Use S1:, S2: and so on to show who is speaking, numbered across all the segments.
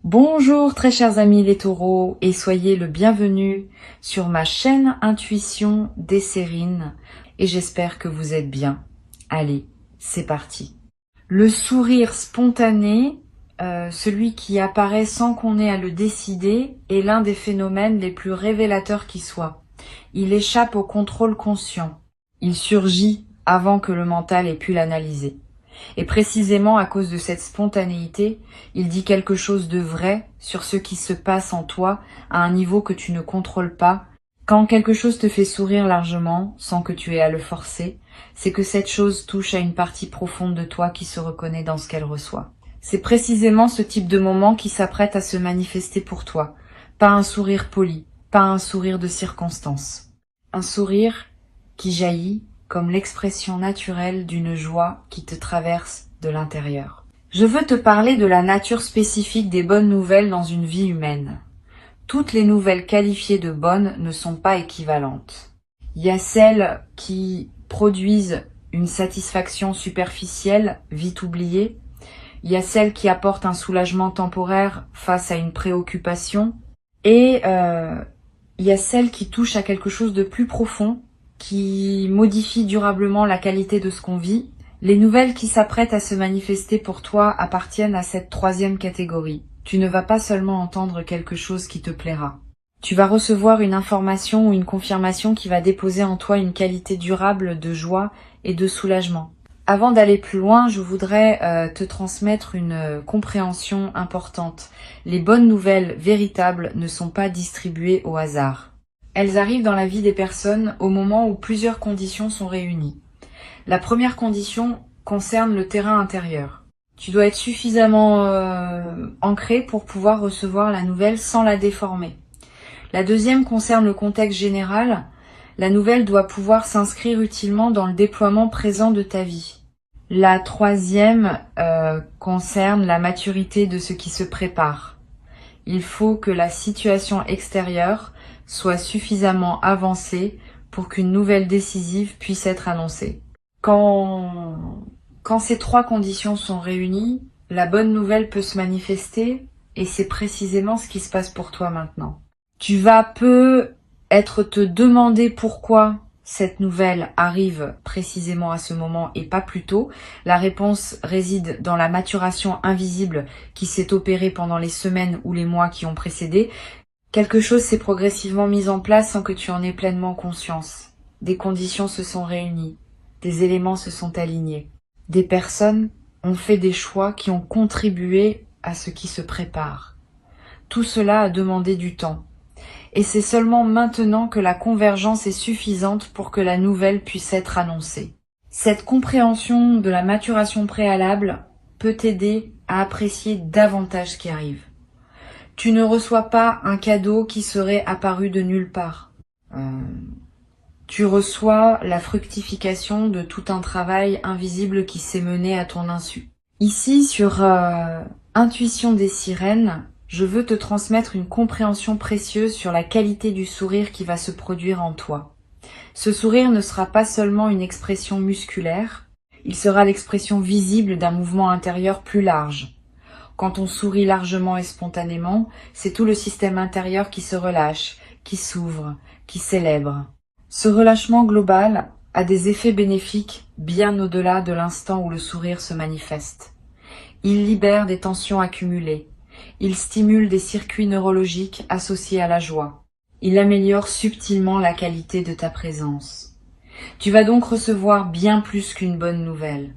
S1: Bonjour très chers amis les taureaux et soyez le bienvenu sur ma chaîne Intuition Desserine et j'espère que vous êtes bien. Allez, c'est parti. Le sourire spontané, celui qui apparaît sans qu'on ait à le décider, est l'un des phénomènes les plus révélateurs qui soit. Il échappe au contrôle conscient. Il surgit avant que le mental ait pu l'analyser. Et précisément à cause de cette spontanéité, il dit quelque chose de vrai sur ce qui se passe en toi à un niveau que tu ne contrôles pas. Quand quelque chose te fait sourire largement, sans que tu aies à le forcer, c'est que cette chose touche à une partie profonde de toi qui se reconnaît dans ce qu'elle reçoit. C'est précisément ce type de moment qui s'apprête à se manifester pour toi. Pas un sourire poli, pas un sourire de circonstance. Un sourire qui jaillit comme l'expression naturelle d'une joie qui te traverse de l'intérieur. Je veux te parler de la nature spécifique des bonnes nouvelles dans une vie humaine. Toutes les nouvelles qualifiées de bonnes ne sont pas équivalentes. Il y a celles qui produisent une satisfaction superficielle, vite oubliée. Il y a celles qui apportent un soulagement temporaire face à une préoccupation. Et il y a celles qui touchent à quelque chose de plus profond, qui modifie durablement la qualité de ce qu'on vit. Les nouvelles qui s'apprêtent à se manifester pour toi appartiennent à cette troisième catégorie. Tu ne vas pas seulement entendre quelque chose qui te plaira. Tu vas recevoir une information ou une confirmation qui va déposer en toi une qualité durable de joie et de soulagement. Avant d'aller plus loin, je voudrais te transmettre une compréhension importante. Les bonnes nouvelles véritables ne sont pas distribuées au hasard. Elles arrivent dans la vie des personnes au moment où plusieurs conditions sont réunies. La première condition concerne le terrain intérieur. Tu dois être suffisamment ancré pour pouvoir recevoir la nouvelle sans la déformer. La deuxième concerne le contexte général. La nouvelle doit pouvoir s'inscrire utilement dans le déploiement présent de ta vie. La troisième concerne la maturité de ce qui se prépare. Il faut que la situation extérieure soit suffisamment avancée pour qu'une nouvelle décisive puisse être annoncée. Quand ces trois conditions sont réunies, la bonne nouvelle peut se manifester et c'est précisément ce qui se passe pour toi maintenant. Tu vas peut-être te demander pourquoi cette nouvelle arrive précisément à ce moment et pas plus tôt. La réponse réside dans la maturation invisible qui s'est opérée pendant les semaines ou les mois qui ont précédé. Quelque chose s'est progressivement mis en place sans que tu en aies pleinement conscience. Des conditions se sont réunies, des éléments se sont alignés. Des personnes ont fait des choix qui ont contribué à ce qui se prépare. Tout cela a demandé du temps. Et c'est seulement maintenant que la convergence est suffisante pour que la nouvelle puisse être annoncée. Cette compréhension de la maturation préalable peut t'aider à apprécier davantage ce qui arrive. Tu ne reçois pas un cadeau qui serait apparu de nulle part. Tu reçois la fructification de tout un travail invisible qui s'est mené à ton insu. Ici, sur Intuition des sirènes, je veux te transmettre une compréhension précieuse sur la qualité du sourire qui va se produire en toi. Ce sourire ne sera pas seulement une expression musculaire, il sera l'expression visible d'un mouvement intérieur plus large. Quand on sourit largement et spontanément, c'est tout le système intérieur qui se relâche, qui s'ouvre, qui célèbre. Ce relâchement global a des effets bénéfiques bien au-delà de l'instant où le sourire se manifeste. Il libère des tensions accumulées. Il stimule des circuits neurologiques associés à la joie. Il améliore subtilement la qualité de ta présence. Tu vas donc recevoir bien plus qu'une bonne nouvelle.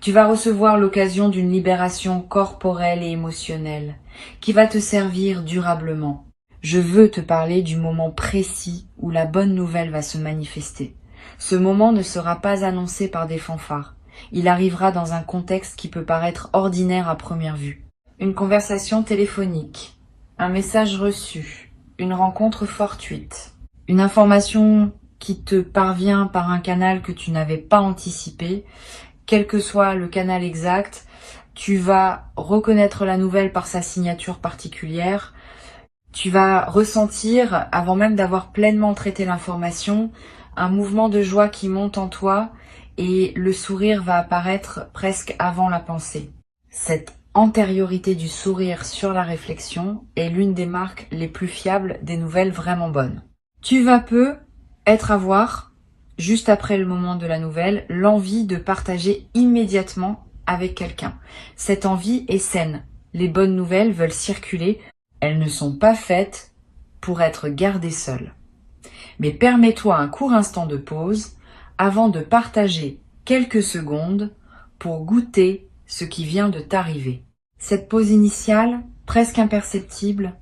S1: Tu vas recevoir l'occasion d'une libération corporelle et émotionnelle qui va te servir durablement. Je veux te parler du moment précis où la bonne nouvelle va se manifester. Ce moment ne sera pas annoncé par des fanfares. Il arrivera dans un contexte qui peut paraître ordinaire à première vue. Une conversation téléphonique, un message reçu, une rencontre fortuite, une information qui te parvient par un canal que tu n'avais pas anticipé. Quel que soit le canal exact, tu vas reconnaître la nouvelle par sa signature particulière. Tu vas ressentir, avant même d'avoir pleinement traité l'information, un mouvement de joie qui monte en toi et le sourire va apparaître presque avant la pensée. Cette antériorité du sourire sur la réflexion est l'une des marques les plus fiables des nouvelles vraiment bonnes. Tu vas peu avoir, juste après le moment de la nouvelle, l'envie de partager immédiatement avec quelqu'un. Cette envie est saine. Les bonnes nouvelles veulent circuler. Elles ne sont pas faites pour être gardées seules. Mais permets-toi un court instant de pause avant de partager quelques secondes pour goûter ce qui vient de t'arriver. Cette pause initiale, presque imperceptible,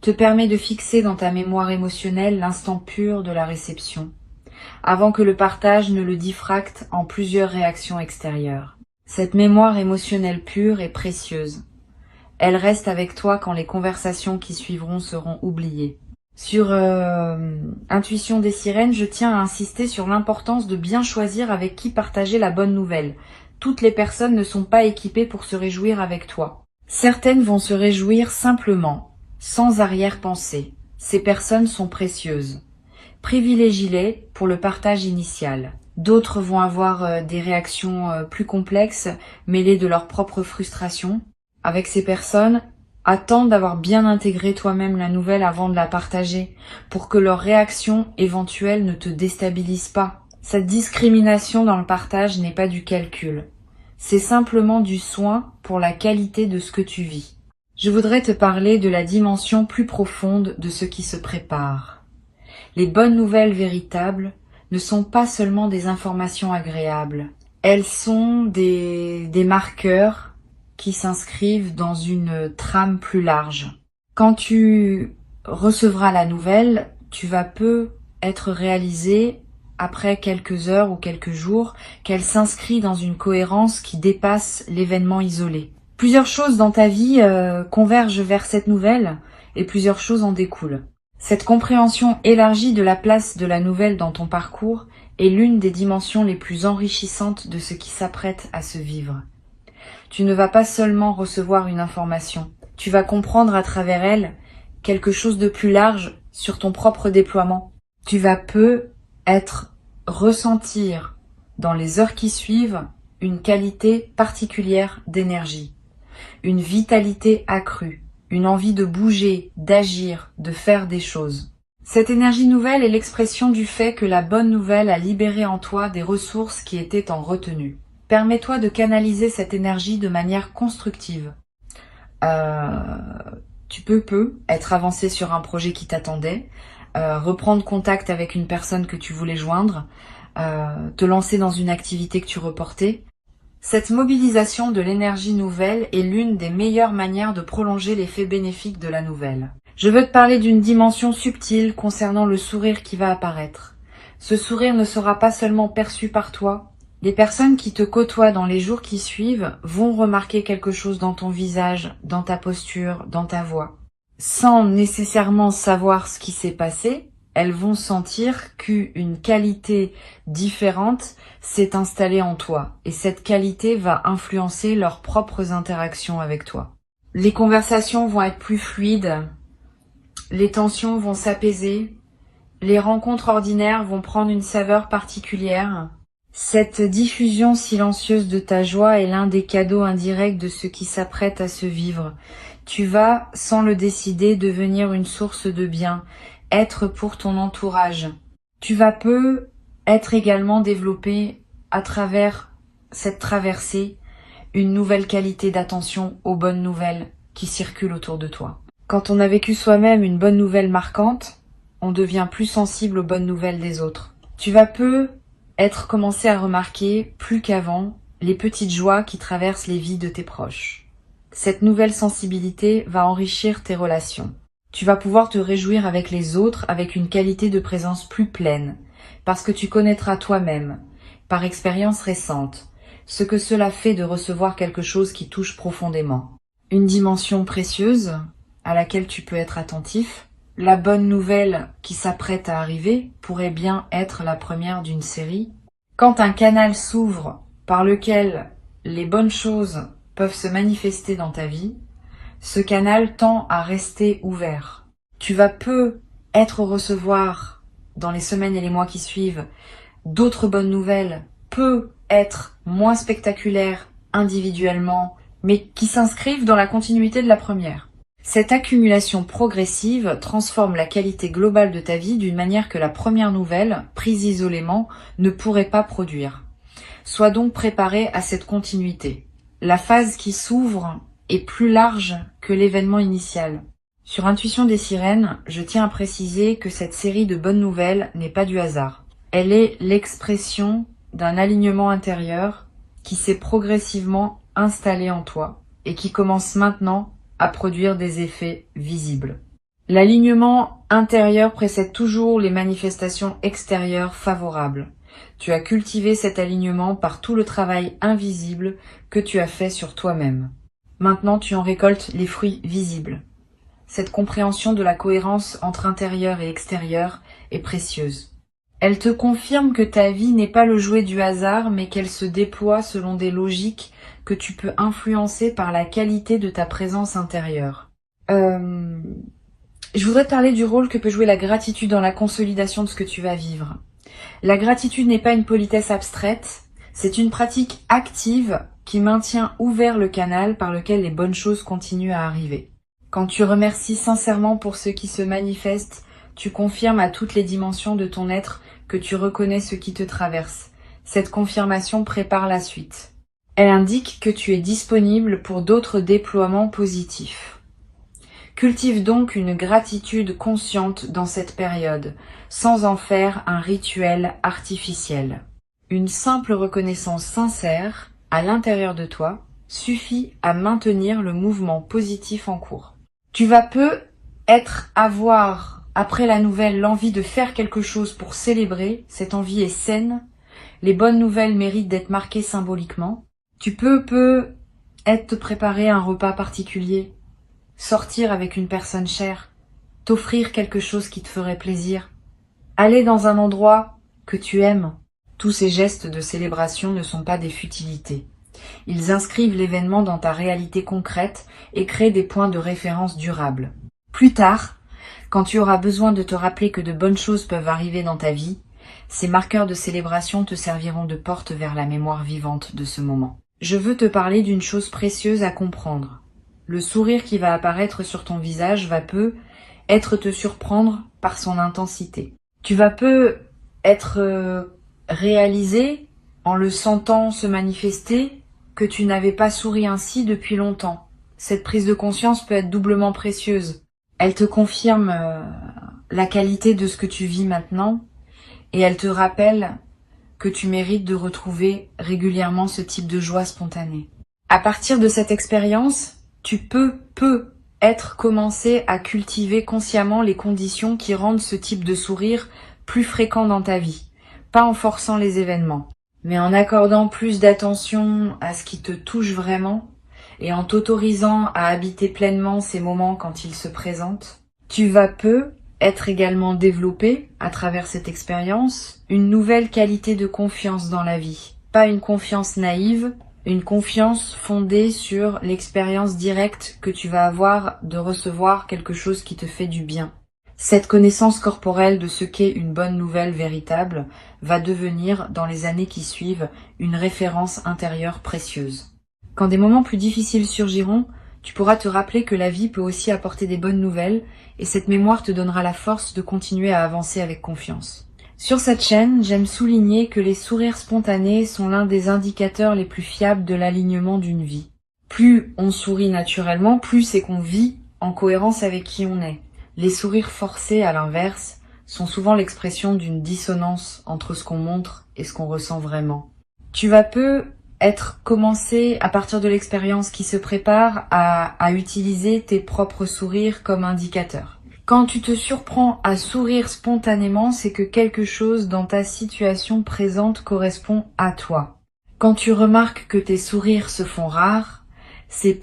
S1: te permet de fixer dans ta mémoire émotionnelle l'instant pur de la réception, avant que le partage ne le diffracte en plusieurs réactions extérieures. Cette mémoire émotionnelle pure est précieuse. Elle reste avec toi quand les conversations qui suivront seront oubliées. Sur Intuition des sirènes, je tiens à insister sur l'importance de bien choisir avec qui partager la bonne nouvelle. Toutes les personnes ne sont pas équipées pour se réjouir avec toi. Certaines vont se réjouir simplement, sans arrière-pensée. Ces personnes sont précieuses. Privilégie-les pour le partage initial. D'autres vont avoir des réactions plus complexes, mêlées de leur propre frustration. Avec ces personnes, attends d'avoir bien intégré toi-même la nouvelle avant de la partager, pour que leur réaction éventuelle ne te déstabilise pas. Cette discrimination dans le partage n'est pas du calcul. C'est simplement du soin pour la qualité de ce que tu vis. Je voudrais te parler de la dimension plus profonde de ce qui se prépare. Les bonnes nouvelles véritables ne sont pas seulement des informations agréables. Elles sont des marqueurs qui s'inscrivent dans une trame plus large. Quand tu recevras la nouvelle, tu vas peu être réalisé après quelques heures ou quelques jours qu'elle s'inscrit dans une cohérence qui dépasse l'événement isolé. Plusieurs choses dans ta vie convergent vers cette nouvelle et plusieurs choses en découlent. Cette compréhension élargie de la place de la nouvelle dans ton parcours est l'une des dimensions les plus enrichissantes de ce qui s'apprête à se vivre. Tu ne vas pas seulement recevoir une information, tu vas comprendre à travers elle quelque chose de plus large sur ton propre déploiement. Tu vas ressentir dans les heures qui suivent une qualité particulière d'énergie, une vitalité accrue, une envie de bouger, d'agir, de faire des choses. Cette énergie nouvelle est l'expression du fait que la bonne nouvelle a libéré en toi des ressources qui étaient en retenue. Permets-toi de canaliser cette énergie de manière constructive. Tu peux être avancé sur un projet qui t'attendait, reprendre contact avec une personne que tu voulais joindre, te lancer dans une activité que tu reportais. Cette mobilisation de l'énergie nouvelle est l'une des meilleures manières de prolonger l'effet bénéfique de la nouvelle. Je veux te parler d'une dimension subtile concernant le sourire qui va apparaître. Ce sourire ne sera pas seulement perçu par toi. Les personnes qui te côtoient dans les jours qui suivent vont remarquer quelque chose dans ton visage, dans ta posture, dans ta voix. Sans nécessairement savoir ce qui s'est passé, elles vont sentir qu'une qualité différente s'est installée en toi et cette qualité va influencer leurs propres interactions avec toi. Les conversations vont être plus fluides, les tensions vont s'apaiser, les rencontres ordinaires vont prendre une saveur particulière. Cette diffusion silencieuse de ta joie est l'un des cadeaux indirects de ce qui s'apprête à se vivre. Tu vas, sans le décider, devenir une source de bien, être pour ton entourage. Tu vas être également développé à travers cette traversée une nouvelle qualité d'attention aux bonnes nouvelles qui circulent autour de toi. Quand on a vécu soi-même une bonne nouvelle marquante, on devient plus sensible aux bonnes nouvelles des autres. Tu vas commencé à remarquer, plus qu'avant, les petites joies qui traversent les vies de tes proches. Cette nouvelle sensibilité va enrichir tes relations. Tu vas pouvoir te réjouir avec les autres avec une qualité de présence plus pleine, parce que tu connaîtras toi-même, par expérience récente, ce que cela fait de recevoir quelque chose qui touche profondément. Une dimension précieuse à laquelle tu peux être attentif. La bonne nouvelle qui s'apprête à arriver pourrait bien être la première d'une série. Quand un canal s'ouvre par lequel les bonnes choses peuvent se manifester dans ta vie, ce canal tend à rester ouvert. Tu vas recevoir dans les semaines et les mois qui suivent d'autres bonnes nouvelles, peut être moins spectaculaires individuellement mais qui s'inscrivent dans la continuité de la première. Cette accumulation progressive transforme la qualité globale de ta vie d'une manière que la première nouvelle, prise isolément, ne pourrait pas produire. Sois donc préparé à cette continuité. La phase qui s'ouvre est plus large que l'événement initial. Sur Intuition des sirènes, je tiens à préciser que cette série de bonnes nouvelles n'est pas du hasard. Elle est l'expression d'un alignement intérieur qui s'est progressivement installé en toi et qui commence maintenant à produire des effets visibles. L'alignement intérieur précède toujours les manifestations extérieures favorables. Tu as cultivé cet alignement par tout le travail invisible que tu as fait sur toi-même. Maintenant, tu en récoltes les fruits visibles. Cette compréhension de la cohérence entre intérieur et extérieur est précieuse. Elle te confirme que ta vie n'est pas le jouet du hasard, mais qu'elle se déploie selon des logiques que tu peux influencer par la qualité de ta présence intérieure. Je voudrais te parler du rôle que peut jouer la gratitude dans la consolidation de ce que tu vas vivre. La gratitude n'est pas une politesse abstraite, c'est une pratique active qui maintient ouvert le canal par lequel les bonnes choses continuent à arriver. Quand tu remercies sincèrement pour ce qui se manifeste, tu confirmes à toutes les dimensions de ton être que tu reconnais ce qui te traverse. Cette confirmation prépare la suite. Elle indique que tu es disponible pour d'autres déploiements positifs. Cultive donc une gratitude consciente dans cette période, sans en faire un rituel artificiel. Une simple reconnaissance sincère, à l'intérieur de toi, suffit à maintenir le mouvement positif en cours. Tu vas avoir, après la nouvelle, l'envie de faire quelque chose pour célébrer. Cette envie est saine. Les bonnes nouvelles méritent d'être marquées symboliquement. Tu peux être te préparer un repas particulier, sortir avec une personne chère, t'offrir quelque chose qui te ferait plaisir, aller dans un endroit que tu aimes. Tous ces gestes de célébration ne sont pas des futilités. Ils inscrivent l'événement dans ta réalité concrète et créent des points de référence durables. Plus tard, quand tu auras besoin de te rappeler que de bonnes choses peuvent arriver dans ta vie, ces marqueurs de célébration te serviront de porte vers la mémoire vivante de ce moment. Je veux te parler d'une chose précieuse à comprendre. Le sourire qui va apparaître sur ton visage va être te surprendre par son intensité. Tu vas être réalisé en le sentant se manifester que tu n'avais pas souri ainsi depuis longtemps. Cette prise de conscience peut être doublement précieuse. Elle te confirme la qualité de ce que tu vis maintenant et elle te rappelle que tu mérites de retrouver régulièrement ce type de joie spontanée. À partir de cette expérience, tu peux commencer à cultiver consciemment les conditions qui rendent ce type de sourire plus fréquent dans ta vie. Pas en forçant les événements, mais en accordant plus d'attention à ce qui te touche vraiment et en t'autorisant à habiter pleinement ces moments quand ils se présentent. Tu vas être également développé, à travers cette expérience, une nouvelle qualité de confiance dans la vie. Pas une confiance naïve, une confiance fondée sur l'expérience directe que tu vas avoir de recevoir quelque chose qui te fait du bien. Cette connaissance corporelle de ce qu'est une bonne nouvelle véritable va devenir, dans les années qui suivent, une référence intérieure précieuse. Quand des moments plus difficiles surgiront, tu pourras te rappeler que la vie peut aussi apporter des bonnes nouvelles et cette mémoire te donnera la force de continuer à avancer avec confiance. Sur cette chaîne, j'aime souligner que les sourires spontanés sont l'un des indicateurs les plus fiables de l'alignement d'une vie. Plus on sourit naturellement, plus c'est qu'on vit en cohérence avec qui on est. Les sourires forcés, à l'inverse, sont souvent l'expression d'une dissonance entre ce qu'on montre et ce qu'on ressent vraiment. Tu vas commencer, à partir de l'expérience qui se prépare, à utiliser tes propres sourires comme indicateurs. Quand tu te surprends à sourire spontanément, c'est que quelque chose dans ta situation présente correspond à toi. Quand tu remarques que tes sourires se font rares, c'est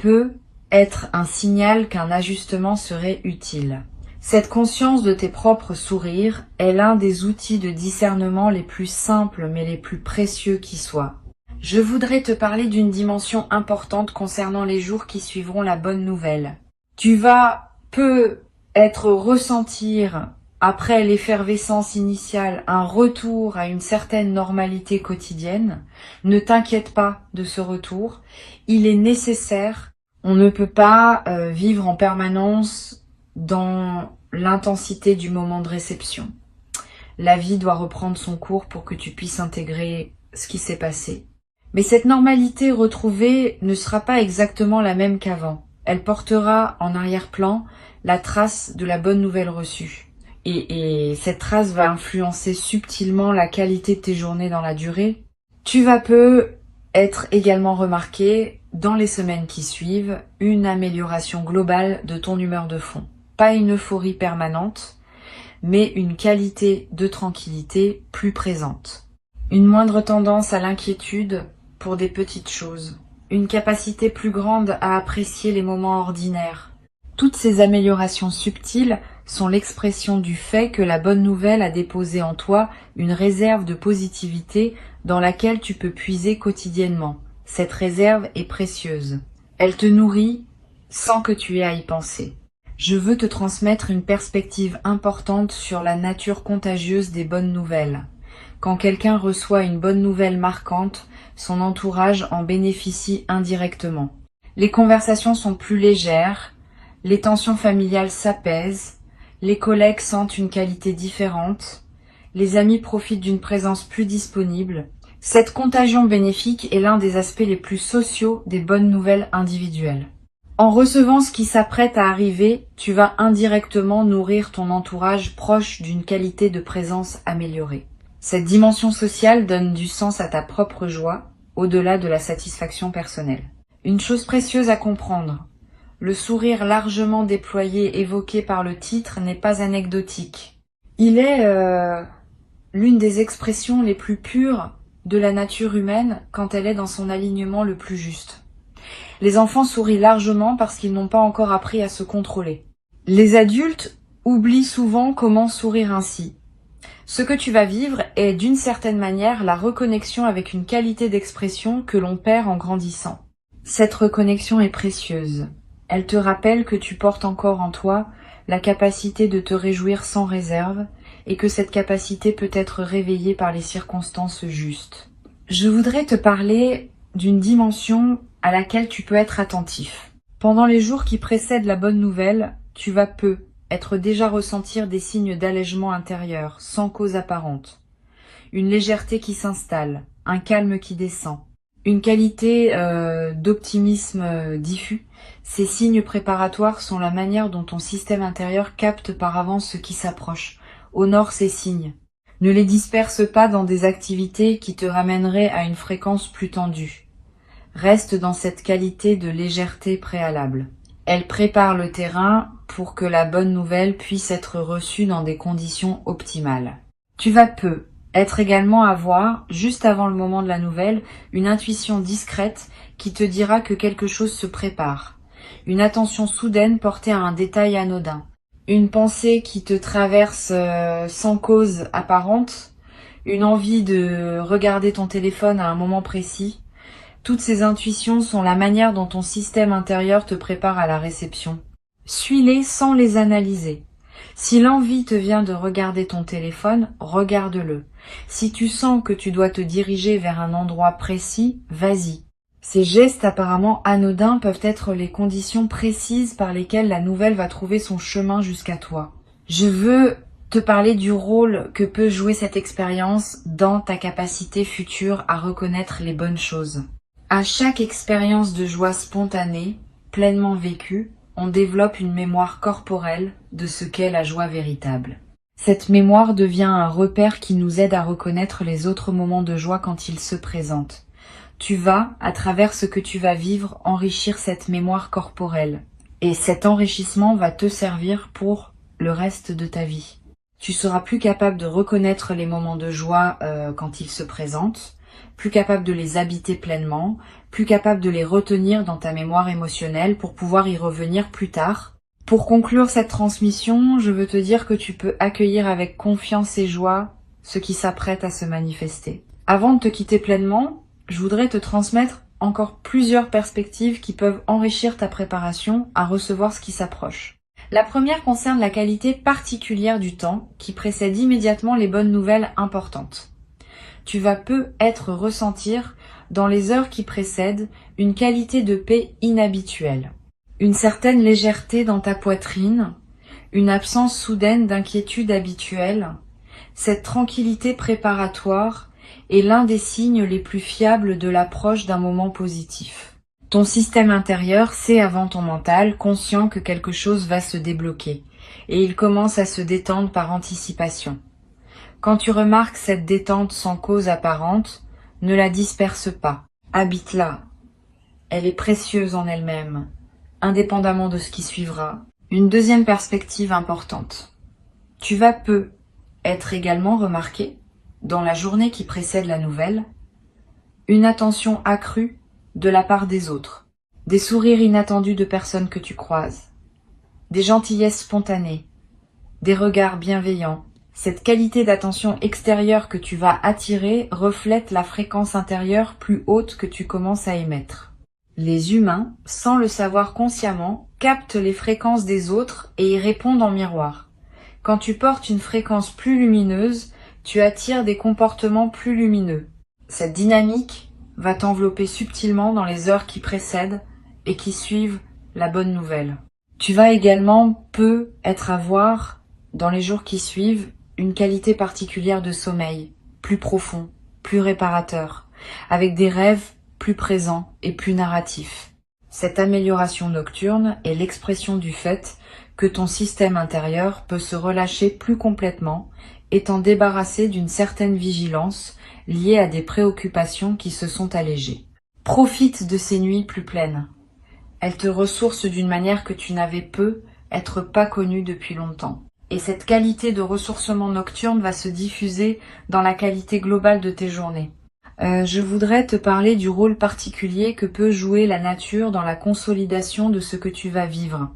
S1: être un signal qu'un ajustement serait utile. Cette conscience de tes propres sourires est l'un des outils de discernement les plus simples mais les plus précieux qui soient. Je voudrais te parler d'une dimension importante concernant les jours qui suivront la bonne nouvelle. Tu vas ressentir après l'effervescence initiale, un retour à une certaine normalité quotidienne. Ne t'inquiète pas de ce retour, il est nécessaire. On ne peut pas vivre en permanence dans l'intensité du moment de réception. La vie doit reprendre son cours pour que tu puisses intégrer ce qui s'est passé. Mais cette normalité retrouvée ne sera pas exactement la même qu'avant. Elle portera en arrière-plan la trace de la bonne nouvelle reçue. Et cette trace va influencer subtilement la qualité de tes journées dans la durée. Tu vas peu être également remarqué, dans les semaines qui suivent, une amélioration globale de ton humeur de fond. Pas une euphorie permanente, mais une qualité de tranquillité plus présente. Une moindre tendance à l'inquiétude pour des petites choses. Une capacité plus grande à apprécier les moments ordinaires. Toutes ces améliorations subtiles sont l'expression du fait que la bonne nouvelle a déposé en toi une réserve de positivité dans laquelle tu peux puiser quotidiennement. Cette réserve est précieuse. Elle te nourrit sans que tu aies à y penser. Je veux te transmettre une perspective importante sur la nature contagieuse des bonnes nouvelles. Quand quelqu'un reçoit une bonne nouvelle marquante, son entourage en bénéficie indirectement. Les conversations sont plus légères, les tensions familiales s'apaisent, les collègues sentent une qualité différente, les amis profitent d'une présence plus disponible. Cette contagion bénéfique est l'un des aspects les plus sociaux des bonnes nouvelles individuelles. En recevant ce qui s'apprête à arriver, tu vas indirectement nourrir ton entourage proche d'une qualité de présence améliorée. Cette dimension sociale donne du sens à ta propre joie, au-delà de la satisfaction personnelle. Une chose précieuse à comprendre. Le sourire largement déployé évoqué par le titre n'est pas anecdotique. Il est l'une des expressions les plus pures de la nature humaine quand elle est dans son alignement le plus juste. Les enfants sourient largement parce qu'ils n'ont pas encore appris à se contrôler. Les adultes oublient souvent comment sourire ainsi. Ce que tu vas vivre est d'une certaine manière la reconnexion avec une qualité d'expression que l'on perd en grandissant. Cette reconnexion est précieuse. Elle te rappelle que tu portes encore en toi la capacité de te réjouir sans réserve et que cette capacité peut être réveillée par les circonstances justes. Je voudrais te parler d'une dimension à laquelle tu peux être attentif. Pendant les jours qui précèdent la bonne nouvelle, tu vas être déjà ressentir des signes d'allègement intérieur, sans cause apparente. Une légèreté qui s'installe, un calme qui descend. Une qualité d'optimisme diffus. Ces signes préparatoires sont la manière dont ton système intérieur capte par avance ce qui s'approche, honore ces signes. Ne les disperse pas dans des activités qui te ramèneraient à une fréquence plus tendue. Reste dans cette qualité de légèreté préalable. Elle prépare le terrain pour que la bonne nouvelle puisse être reçue dans des conditions optimales. Tu vas être également avoir, juste avant le moment de la nouvelle, une intuition discrète qui te dira que quelque chose se prépare. Une attention soudaine portée à un détail anodin. Une pensée qui te traverse sans cause apparente. Une envie de regarder ton téléphone à un moment précis. Toutes ces intuitions sont la manière dont ton système intérieur te prépare à la réception. Suis-les sans les analyser. Si l'envie te vient de regarder ton téléphone, regarde-le. Si tu sens que tu dois te diriger vers un endroit précis, vas-y. Ces gestes apparemment anodins peuvent être les conditions précises par lesquelles la nouvelle va trouver son chemin jusqu'à toi. Je veux te parler du rôle que peut jouer cette expérience dans ta capacité future à reconnaître les bonnes choses. À chaque expérience de joie spontanée, pleinement vécue, on développe une mémoire corporelle de ce qu'est la joie véritable. Cette mémoire devient un repère qui nous aide à reconnaître les autres moments de joie quand ils se présentent. Tu vas, à travers ce que tu vas vivre, enrichir cette mémoire corporelle. Et cet enrichissement va te servir pour le reste de ta vie. Tu seras plus capable de reconnaître les moments de joie quand ils se présentent, plus capable de les habiter pleinement, plus capable de les retenir dans ta mémoire émotionnelle pour pouvoir y revenir plus tard. Pour conclure cette transmission, je veux te dire que tu peux accueillir avec confiance et joie ce qui s'apprête à se manifester. Avant de te quitter pleinement, je voudrais te transmettre encore plusieurs perspectives qui peuvent enrichir ta préparation à recevoir ce qui s'approche. La première concerne la qualité particulière du temps qui précède immédiatement les bonnes nouvelles importantes. Tu vas peut-être ressentir, dans les heures qui précèdent, une qualité de paix inhabituelle, une certaine légèreté dans ta poitrine, une absence soudaine d'inquiétude habituelle. Cette tranquillité préparatoire est l'un des signes les plus fiables de l'approche d'un moment positif. Ton système intérieur sait avant ton mental, conscient que quelque chose va se débloquer, et il commence à se détendre par anticipation. Quand tu remarques cette détente sans cause apparente, ne la disperse pas, habite-la. Elle est précieuse en elle-même, indépendamment de ce qui suivra. Une deuxième perspective importante. Tu vas être également remarqué, dans la journée qui précède la nouvelle, une attention accrue de la part des autres, des sourires inattendus de personnes que tu croises, des gentillesses spontanées, des regards bienveillants. Cette qualité d'attention extérieure que tu vas attirer reflète la fréquence intérieure plus haute que tu commences à émettre. Les humains, sans le savoir consciemment, captent les fréquences des autres et y répondent en miroir. Quand tu portes une fréquence plus lumineuse, tu attires des comportements plus lumineux. Cette dynamique va t'envelopper subtilement dans les heures qui précèdent et qui suivent la bonne nouvelle. Tu vas également être à voir, dans les jours qui suivent, une qualité particulière de sommeil, plus profond, plus réparateur, avec des rêves plus présents et plus narratifs. Cette amélioration nocturne est l'expression du fait que ton système intérieur peut se relâcher plus complètement, étant débarrassé d'une certaine vigilance liée à des préoccupations qui se sont allégées. Profite de ces nuits plus pleines. Elles te ressourcent d'une manière que tu n'avais être pas connue depuis longtemps. Et cette qualité de ressourcement nocturne va se diffuser dans la qualité globale de tes journées. Je voudrais te parler du rôle particulier que peut jouer la nature dans la consolidation de ce que tu vas vivre.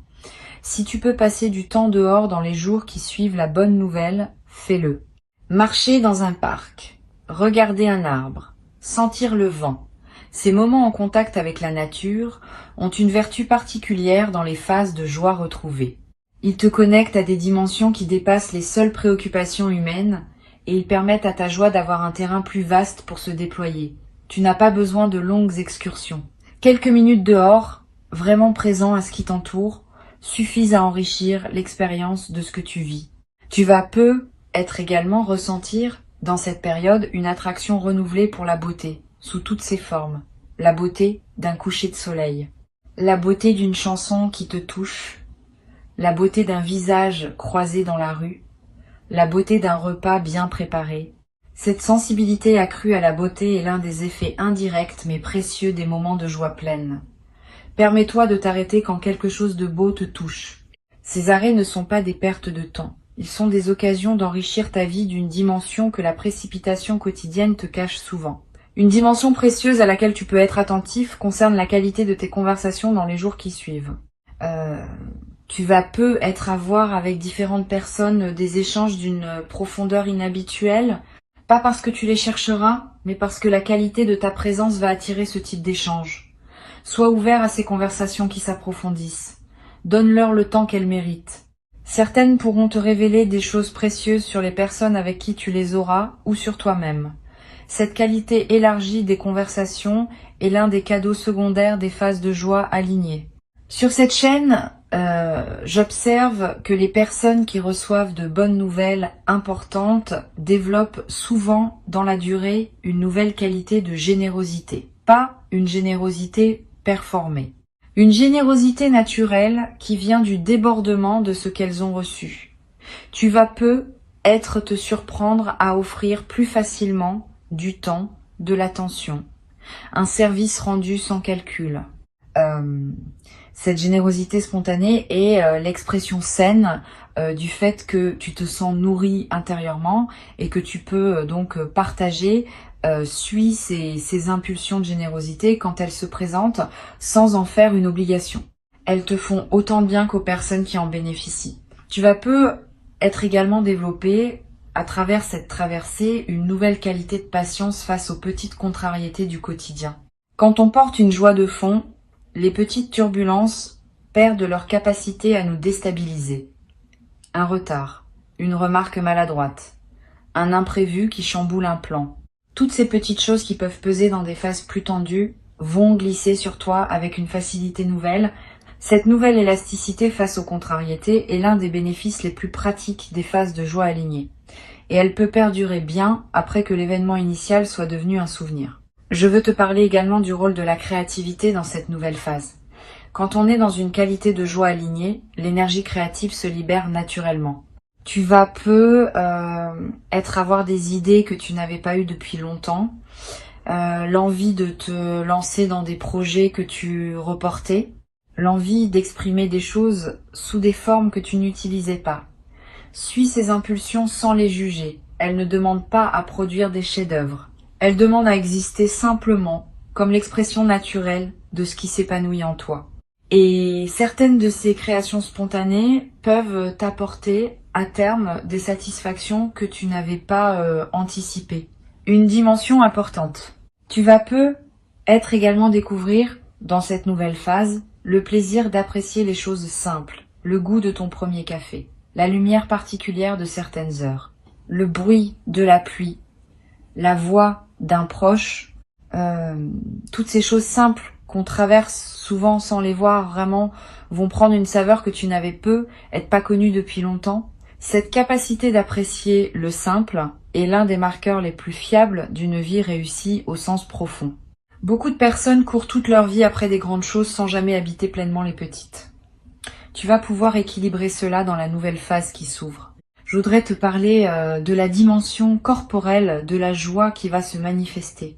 S1: Si tu peux passer du temps dehors dans les jours qui suivent la bonne nouvelle, fais-le. Marcher dans un parc, regarder un arbre, sentir le vent. Ces moments en contact avec la nature ont une vertu particulière dans les phases de joie retrouvée. Ils te connectent à des dimensions qui dépassent les seules préoccupations humaines et ils permettent à ta joie d'avoir un terrain plus vaste pour se déployer. Tu n'as pas besoin de longues excursions. Quelques minutes dehors, vraiment présent à ce qui t'entoure, suffisent à enrichir l'expérience de ce que tu vis. Tu vas être également ressentir, dans cette période, une attraction renouvelée pour la beauté, sous toutes ses formes. La beauté d'un coucher de soleil. La beauté d'une chanson qui te touche. La beauté d'un visage croisé dans la rue. La beauté d'un repas bien préparé. Cette sensibilité accrue à la beauté est l'un des effets indirects mais précieux des moments de joie pleine. Permets-toi de t'arrêter quand quelque chose de beau te touche. Ces arrêts ne sont pas des pertes de temps. Ils sont des occasions d'enrichir ta vie d'une dimension que la précipitation quotidienne te cache souvent. Une dimension précieuse à laquelle tu peux être attentif concerne la qualité de tes conversations dans les jours qui suivent. Tu vas être à voir avec différentes personnes des échanges d'une profondeur inhabituelle, pas parce que tu les chercheras, mais parce que la qualité de ta présence va attirer ce type d'échange. Sois ouvert à ces conversations qui s'approfondissent. Donne-leur le temps qu'elles méritent. Certaines pourront te révéler des choses précieuses sur les personnes avec qui tu les auras ou sur toi-même. Cette qualité élargie des conversations est l'un des cadeaux secondaires des phases de joie alignées. Sur cette chaîne, j'observe que les personnes qui reçoivent de bonnes nouvelles importantes développent souvent dans la durée une nouvelle qualité de générosité. Pas une générosité performée. Une générosité naturelle qui vient du débordement de ce qu'elles ont reçu. Tu vas te surprendre à offrir plus facilement du temps, de l'attention, un service rendu sans calcul. Cette générosité spontanée est l'expression saine du fait que tu te sens nourri intérieurement et que tu peux donc partager, suis ces impulsions de générosité quand elles se présentent sans en faire une obligation. Elles te font autant de bien qu'aux personnes qui en bénéficient. Tu vas être également développé à travers cette traversée une nouvelle qualité de patience face aux petites contrariétés du quotidien. Quand on porte une joie de fond, les petites turbulences perdent leur capacité à nous déstabiliser. Un retard, une remarque maladroite, un imprévu qui chamboule un plan. Toutes ces petites choses qui peuvent peser dans des phases plus tendues vont glisser sur toi avec une facilité nouvelle. Cette nouvelle élasticité face aux contrariétés est l'un des bénéfices les plus pratiques des phases de joie alignées. Et elle peut perdurer bien après que l'événement initial soit devenu un souvenir. Je veux te parler également du rôle de la créativité dans cette nouvelle phase. Quand on est dans une qualité de joie alignée, l'énergie créative se libère naturellement. Tu vas avoir des idées que tu n'avais pas eues depuis longtemps, l'envie de te lancer dans des projets que tu reportais, l'envie d'exprimer des choses sous des formes que tu n'utilisais pas. Suis ces impulsions sans les juger. Elles ne demandent pas à produire des chefs-d'œuvre. Elles demandent à exister simplement, comme l'expression naturelle de ce qui s'épanouit en toi. Et certaines de ces créations spontanées peuvent t'apporter à terme des satisfactions que tu n'avais pas anticipées. Une dimension importante. Tu vas être également découvrir, dans cette nouvelle phase, le plaisir d'apprécier les choses simples, le goût de ton premier café, la lumière particulière de certaines heures, le bruit de la pluie, la voix d'un proche, toutes ces choses simples qu'on traverse souvent sans les voir vraiment vont prendre une saveur que tu n'avais pas connue depuis longtemps. Cette capacité d'apprécier le simple est l'un des marqueurs les plus fiables d'une vie réussie au sens profond. Beaucoup de personnes courent toute leur vie après des grandes choses sans jamais habiter pleinement les petites. Tu vas pouvoir équilibrer cela dans la nouvelle phase qui s'ouvre. Je voudrais te parler de la dimension corporelle de la joie qui va se manifester.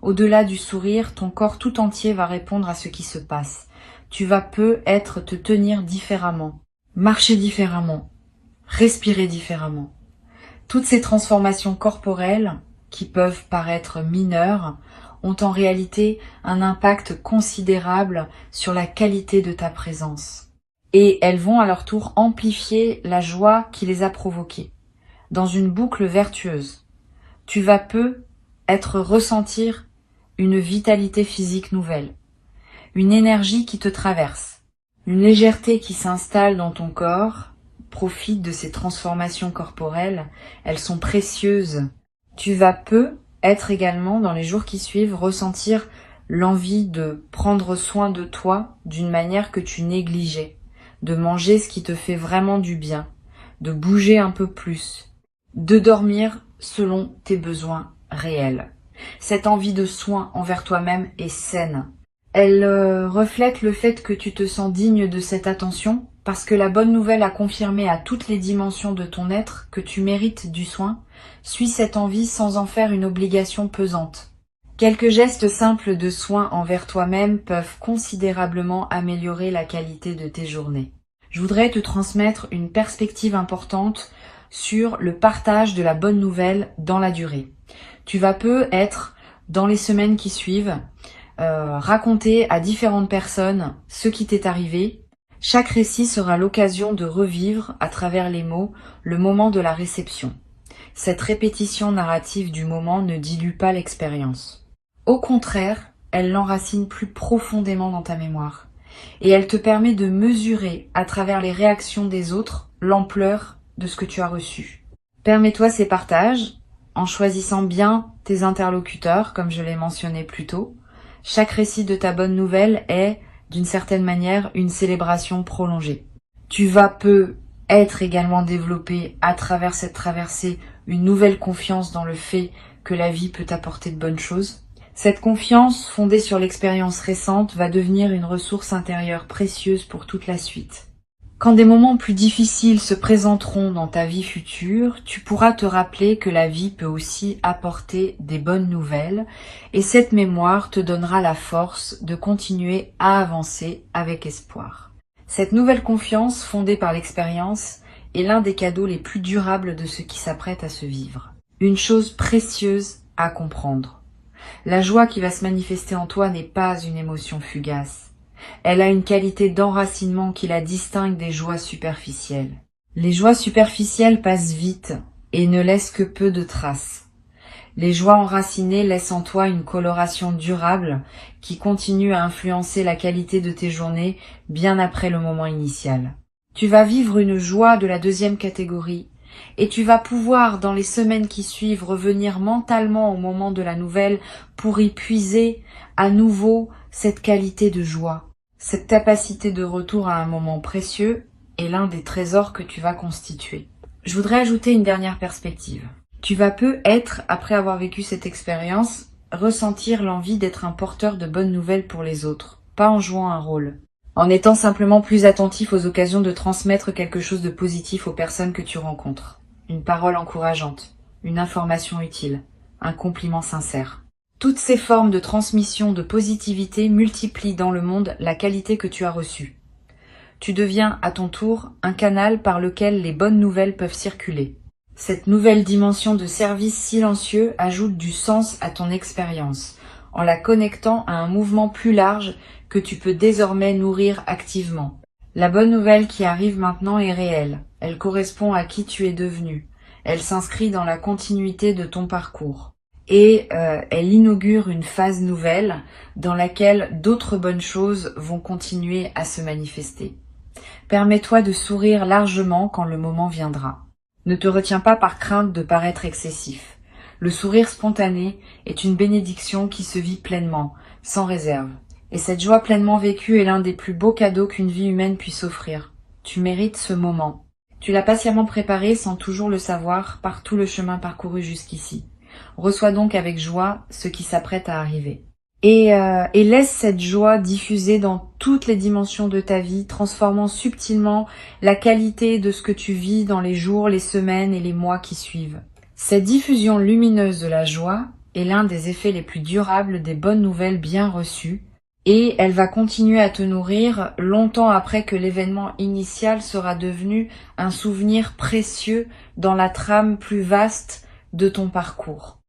S1: Au-delà du sourire, ton corps tout entier va répondre à ce qui se passe. Tu vas te tenir différemment, marcher différemment, respirer différemment. Toutes ces transformations corporelles, qui peuvent paraître mineures, ont en réalité un impact considérable sur la qualité de ta présence. Et elles vont à leur tour amplifier la joie qui les a provoquées. Dans une boucle vertueuse, tu vas ressentir une vitalité physique nouvelle, une énergie qui te traverse, une légèreté qui s'installe dans ton corps. Profite de ces transformations corporelles, elles sont précieuses. Tu vas être également, dans les jours qui suivent, ressentir l'envie de prendre soin de toi d'une manière que tu négligeais, de manger ce qui te fait vraiment du bien, de bouger un peu plus, de dormir selon tes besoins réels. Cette envie de soin envers toi-même est saine. Elle reflète le fait que tu te sens digne de cette attention, parce que la bonne nouvelle a confirmé à toutes les dimensions de ton être que tu mérites du soin. Suis cette envie sans en faire une obligation pesante. Quelques gestes simples de soin envers toi-même peuvent considérablement améliorer la qualité de tes journées. Je voudrais te transmettre une perspective importante sur le partage de la bonne nouvelle dans la durée. Tu vas être, dans les semaines qui suivent, raconter à différentes personnes ce qui t'est arrivé. Chaque récit sera l'occasion de revivre, à travers les mots, le moment de la réception. Cette répétition narrative du moment ne dilue pas l'expérience. Au contraire, elle l'enracine plus profondément dans ta mémoire. Et elle te permet de mesurer, à travers les réactions des autres, l'ampleur de ce que tu as reçu. Permets-toi ces partages, en choisissant bien tes interlocuteurs, comme je l'ai mentionné plus tôt. Chaque récit de ta bonne nouvelle est, d'une certaine manière, une célébration prolongée. Tu vas être également développé, à travers cette traversée, une nouvelle confiance dans le fait que la vie peut t'apporter de bonnes choses. Cette confiance, fondée sur l'expérience récente, va devenir une ressource intérieure précieuse pour toute la suite. Quand des moments plus difficiles se présenteront dans ta vie future, tu pourras te rappeler que la vie peut aussi apporter des bonnes nouvelles et cette mémoire te donnera la force de continuer à avancer avec espoir. Cette nouvelle confiance fondée par l'expérience est l'un des cadeaux les plus durables de ce qui s'apprête à se vivre. Une chose précieuse à comprendre. La joie qui va se manifester en toi n'est pas une émotion fugace. Elle a une qualité d'enracinement qui la distingue des joies superficielles. Les joies superficielles passent vite et ne laissent que peu de traces. Les joies enracinées laissent en toi une coloration durable qui continue à influencer la qualité de tes journées bien après le moment initial. Tu vas vivre une joie de la deuxième catégorie et tu vas pouvoir, dans les semaines qui suivent, revenir mentalement au moment de la nouvelle pour y puiser à nouveau cette qualité de joie. Cette capacité de retour à un moment précieux est l'un des trésors que tu vas constituer. Je voudrais ajouter une dernière perspective. Tu vas peut-être, après avoir vécu cette expérience, ressentir l'envie d'être un porteur de bonnes nouvelles pour les autres, pas en jouant un rôle, en étant simplement plus attentif aux occasions de transmettre quelque chose de positif aux personnes que tu rencontres. Une parole encourageante, une information utile, un compliment sincère. Toutes ces formes de transmission de positivité multiplient dans le monde la qualité que tu as reçue. Tu deviens, à ton tour, un canal par lequel les bonnes nouvelles peuvent circuler. Cette nouvelle dimension de service silencieux ajoute du sens à ton expérience, en la connectant à un mouvement plus large que tu peux désormais nourrir activement. La bonne nouvelle qui arrive maintenant est réelle. Elle correspond à qui tu es devenu. Elle s'inscrit dans la continuité de ton parcours. Et elle inaugure une phase nouvelle dans laquelle d'autres bonnes choses vont continuer à se manifester. Permets-toi de sourire largement quand le moment viendra. Ne te retiens pas par crainte de paraître excessif. Le sourire spontané est une bénédiction qui se vit pleinement, sans réserve. Et cette joie pleinement vécue est l'un des plus beaux cadeaux qu'une vie humaine puisse offrir. Tu mérites ce moment. Tu l'as patiemment préparé sans toujours le savoir par tout le chemin parcouru jusqu'ici. Reçois donc avec joie ce qui s'apprête à arriver. Et laisse cette joie diffuser dans toutes les dimensions de ta vie, transformant subtilement la qualité de ce que tu vis dans les jours, les semaines et les mois qui suivent. Cette diffusion lumineuse de la joie est l'un des effets les plus durables des bonnes nouvelles bien reçues, et elle va continuer à te nourrir longtemps après que l'événement initial sera devenu un souvenir précieux dans la trame plus vaste de ton parcours.